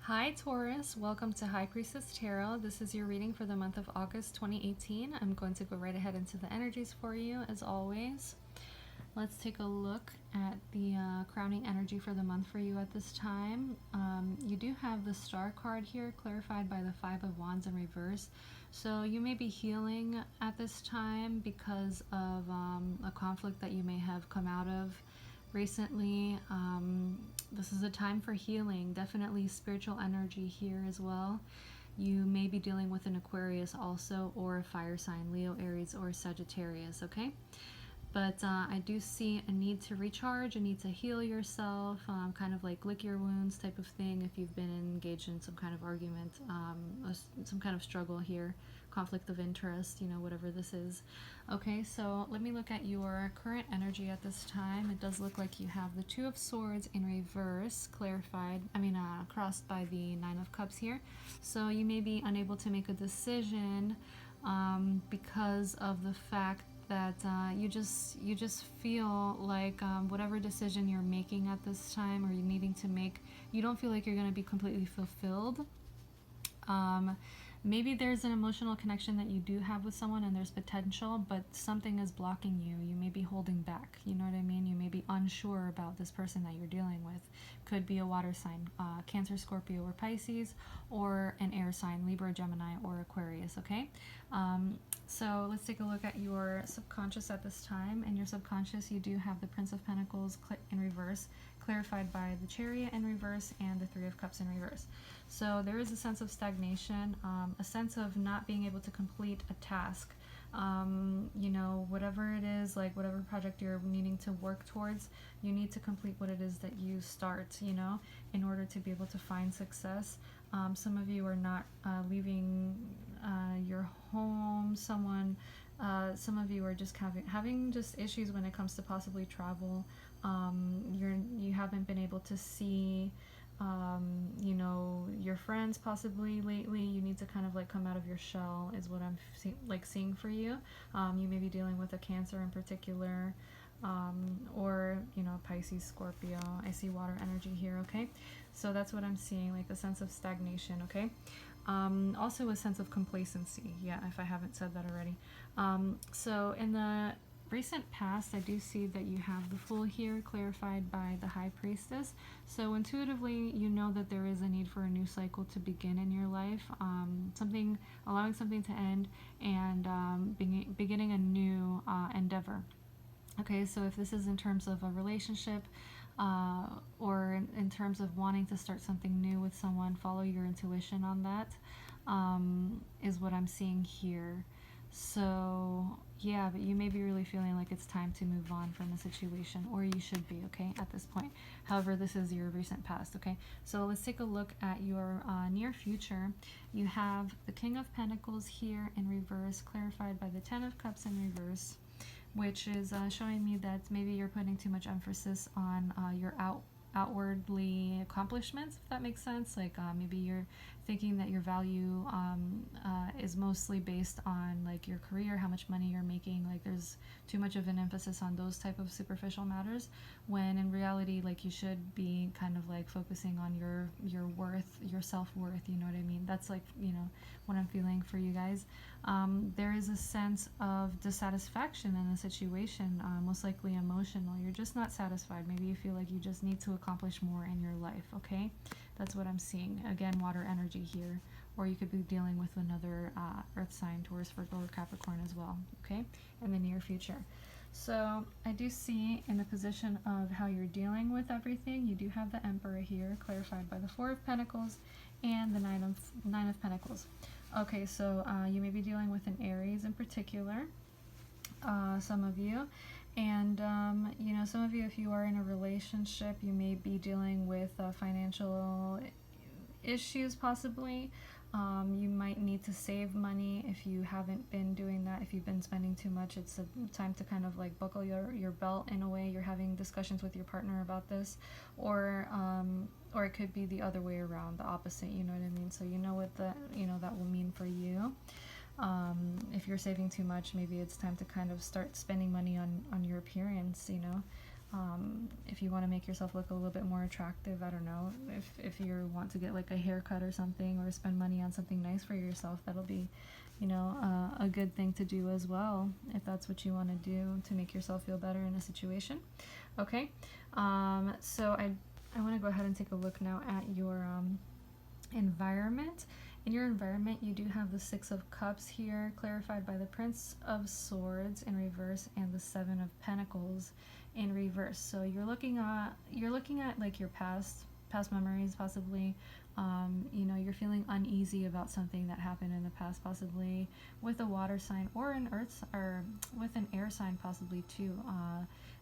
Hi Taurus, welcome to High Priestess Tarot. This is your reading for the month of August 2018. I'm going to go right ahead into the energies for you as always. Let's take a look at the crowning energy for the month for you at this time. You do have the Star card here, clarified by the Five of Wands in reverse. So you may be healing at this time because of a conflict that you may have come out of recently. This is a time for healing, definitely spiritual energy here as well. You may be dealing with an Aquarius also, or a fire sign, Leo, Aries, or Sagittarius, okay? But I do see a need to recharge, a need to heal yourself, kind of like lick your wounds type of thing if you've been engaged in some kind of argument, some kind of struggle here, conflict of interest, you know, whatever this is. Okay, so let me look at your current energy at this time. It does look like you have the Two of Swords in reverse, crossed by the Nine of Cups here. So you may be unable to make a decision because of the fact that you just feel like whatever decision you're making at this time, or you're needing to make, you don't feel like you're going to be completely fulfilled. Maybe there's an emotional connection that you do have with someone and there's potential, but something is blocking you. You may be holding back, you know what I mean? You may be unsure about this person that you're dealing with. Could be a water sign, Cancer, Scorpio, or Pisces, or an air sign, Libra, Gemini, or Aquarius, okay? So let's take a look at your subconscious at this time. In your subconscious, you do have the Prince of Pentacles in reverse, clarified by the Chariot in reverse and the Three of Cups in reverse. So there is a sense of stagnation, a sense of not being able to complete a task. You know, whatever it is, like whatever project you're needing to work towards, you need to complete what it is that you start, you know, in order to be able to find success. Some of you are not leaving your home. Some of you are just having just issues when it comes to possibly travel. You haven't been able to see you know, your friends possibly lately. You need to kind of like come out of your shell is what I'm seeing for you. You may be dealing with a Cancer in particular, or, you know, Pisces, Scorpio. I see water energy here, okay? So that's what I'm seeing, like a sense of stagnation, okay? Also a sense of complacency, yeah, if I haven't said that already. So in the recent past, I do see that you have the Fool here, clarified by the High Priestess. So intuitively, you know that there is a need for a new cycle to begin in your life, allowing something to end, and beginning a new endeavor. Okay, so if this is in terms of a relationship, or in terms of wanting to start something new with someone, follow your intuition on that, is what I'm seeing here. So yeah, but you may be really feeling like it's time to move on from a situation, or you should be, okay, at this point. However, this is your recent past, okay? So let's take a look at your near future. You have the King of Pentacles here in reverse, clarified by the Ten of Cups in reverse, which is showing me that maybe you're putting too much emphasis on your outwardly accomplishments, if that makes sense. Like maybe you're thinking that your value is mostly based on like your career, how much money you're making. Like there's too much of an emphasis on those type of superficial matters, when in reality, like, you should be kind of like focusing on your worth, your self-worth, you know what I mean? That's like, you know, what I'm feeling for you guys. There is a sense of dissatisfaction in a situation, most likely emotional. You're just not satisfied. Maybe you feel like you just need to accomplish more in your life, okay? That's what I'm seeing. Again, water energy here. Or you could be dealing with another earth sign, Taurus, Virgo, or Capricorn as well, okay, in the near future. So I do see in the position of how you're dealing with everything, you do have the Emperor here, clarified by the Four of Pentacles and the Nine of Pentacles. Okay, so you may be dealing with an Aries in particular, some of you. And, you know, some of you, if you are in a relationship, you may be dealing with financial issues possibly. You might need to save money if you haven't been doing that. If you've been spending too much, it's a time to kind of like buckle your belt in a way. You're having discussions with your partner about this, or it could be the other way around, the opposite, you know what I mean? So you know what that will mean for you. If you're saving too much, maybe it's time to kind of start spending money on your appearance, you know. If you want to make yourself look a little bit more attractive, I don't know, if you want to get like a haircut or something, or spend money on something nice for yourself, that'll be, you know, a good thing to do as well, if that's what you want to do to make yourself feel better in a situation. Okay, so I want to go ahead and take a look now at your environment. In your environment, you do have the Six of Cups here, clarified by the Prince of Swords in reverse and the Seven of Pentacles in reverse. So you're looking at like your past memories, possibly. You know, you're feeling uneasy about something that happened in the past, possibly with a water sign or an earth, or with an air sign, possibly too,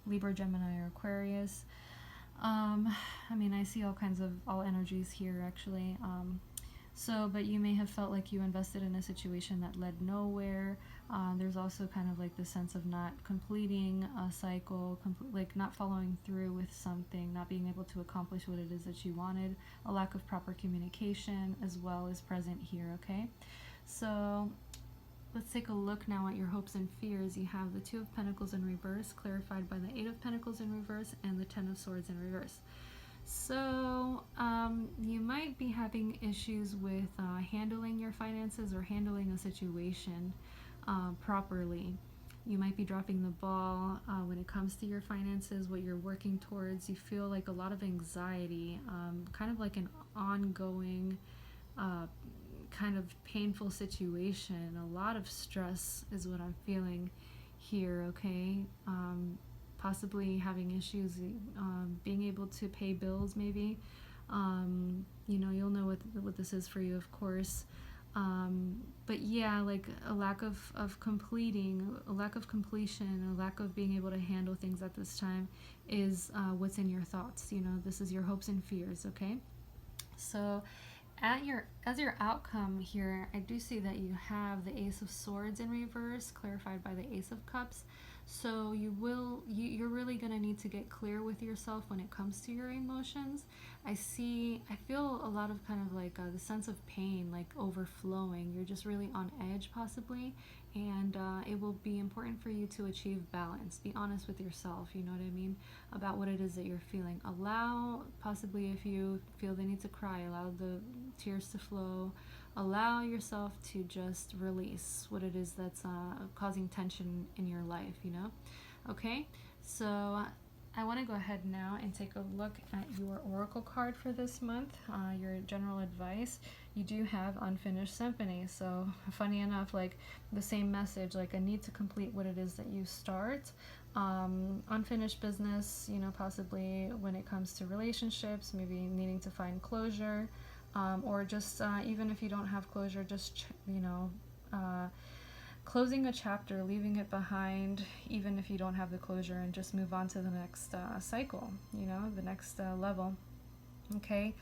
Libra, Gemini, or Aquarius. I mean, I see all energies here, actually. But you may have felt like you invested in a situation that led nowhere. There's also kind of like the sense of not completing a cycle, like not following through with something, not being able to accomplish what it is that you wanted. A lack of proper communication as well is present here, okay? So let's take a look now at your hopes and fears. You have the Two of Pentacles in reverse, clarified by the Eight of Pentacles in reverse, and the Ten of Swords in reverse. So you might be having issues with handling your finances or handling a situation properly. You might be dropping the ball when it comes to your finances, what you're working towards. You feel like a lot of anxiety, kind of like an ongoing kind of painful situation. A lot of stress is what I'm feeling here, okay? Possibly having issues being able to pay bills, maybe. You know, you'll know what this is for you, of course. But yeah, like a lack of completion, a lack of being able to handle things at this time is what's in your thoughts. You know, this is your hopes and fears, okay? So as your outcome here, I do see that you have the Ace of Swords in reverse, clarified by the Ace of Cups. So you're really going to need to get clear with yourself when it comes to your emotions. I feel a lot of kind of like the sense of pain, like overflowing. You're just really on edge, possibly, and it will be important for you to achieve balance. Be honest with yourself, you know what I mean, about what it is that you're feeling. Allow, possibly if you feel the need to cry, allow the tears to flow. Allow yourself to just release what it is that's causing tension in your life, you know? Okay, so I want to go ahead now and take a look at your oracle card for this month, your general advice. You do have Unfinished Symphony, so funny enough, like the same message, like a need to complete what it is that you start. Unfinished business, you know, possibly when it comes to relationships, maybe needing to find closure. Or just even if you don't have closure, just closing a chapter, leaving it behind, even if you don't have the closure, and just move on to the next cycle, you know, the next level. Okay,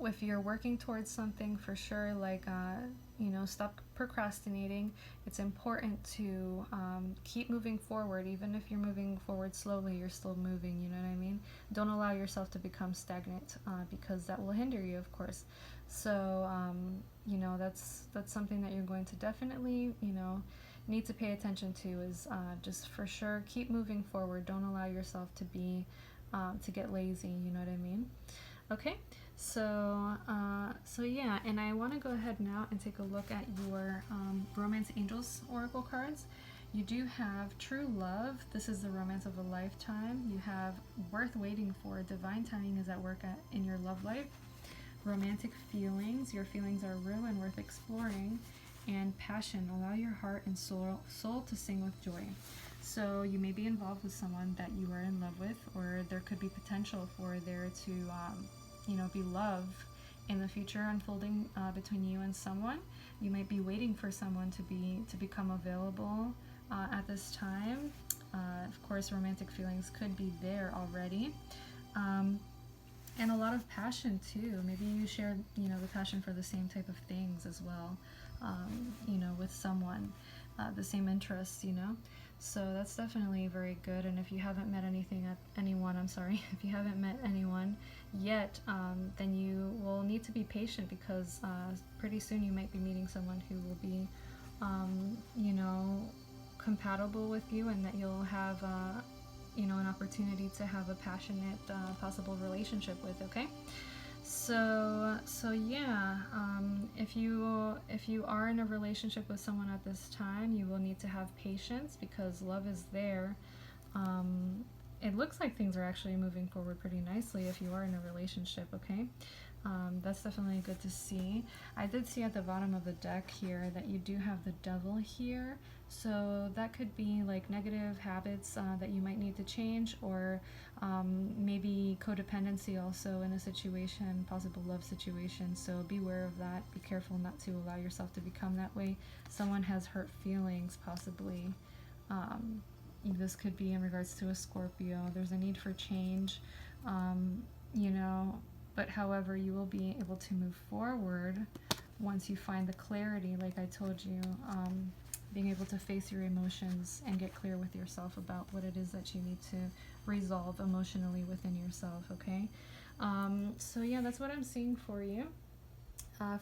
if you're working towards something, for sure, like stop procrastinating. It's important to keep moving forward. Even if you're moving forward slowly, you're still moving, you know what I mean? Don't allow yourself to become stagnant, because that will hinder you, of course. So that's something that you're going to definitely need to pay attention to, is just for sure keep moving forward. Don't allow yourself to get lazy, you know what I mean? Okay, so yeah, and I want to go ahead now and take a look at your Romance Angels Oracle cards. You do have True Love. This is the romance of a lifetime. You have Worth Waiting For. Divine timing is at work in your love life. Romantic feelings. Your feelings are real and worth exploring. And passion. Allow your heart and soul to sing with joy. So you may be involved with someone that you are in love with, or there could be potential for there to, be love in the future unfolding between you and someone. You might be waiting for someone to become available at this time. Of course, romantic feelings could be there already, and a lot of passion too. Maybe you share, the passion for the same type of things as well. With someone, the same interests, So that's definitely very good. And if you haven't met anyone yet, then you will need to be patient, because pretty soon you might be meeting someone who will be, compatible with you, and that you'll have you know, an opportunity to have a passionate, possible relationship with. Okay. So yeah, if you are in a relationship with someone at this time, you will need to have patience because love is there. It looks like things are actually moving forward pretty nicely if you are in a relationship. Okay. That's definitely good to see. I did see at the bottom of the deck here that you do have the devil here. So that could be like negative habits that you might need to change, or maybe codependency also in a situation, possible love situation. So beware of that. Be careful not to allow yourself to become that way. Someone has hurt feelings, possibly. This could be in regards to a Scorpio. There's a need for change, you know, but however, you will be able to move forward once you find the clarity, like I told you, being able to face your emotions and get clear with yourself about what it is that you need to resolve emotionally within yourself, okay? So yeah, that's what I'm seeing for you.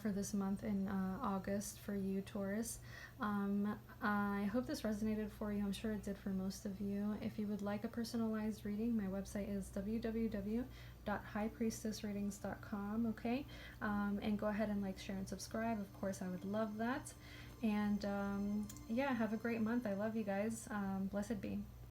For this month in August for you, Taurus. I hope this resonated for you. I'm sure it did for most of you. If you would like a personalized reading, my website is www.hipriestessreadings.com, okay? And go ahead and like, share, and subscribe. Of course, I would love that. And yeah, have a great month. I love you guys. Blessed be.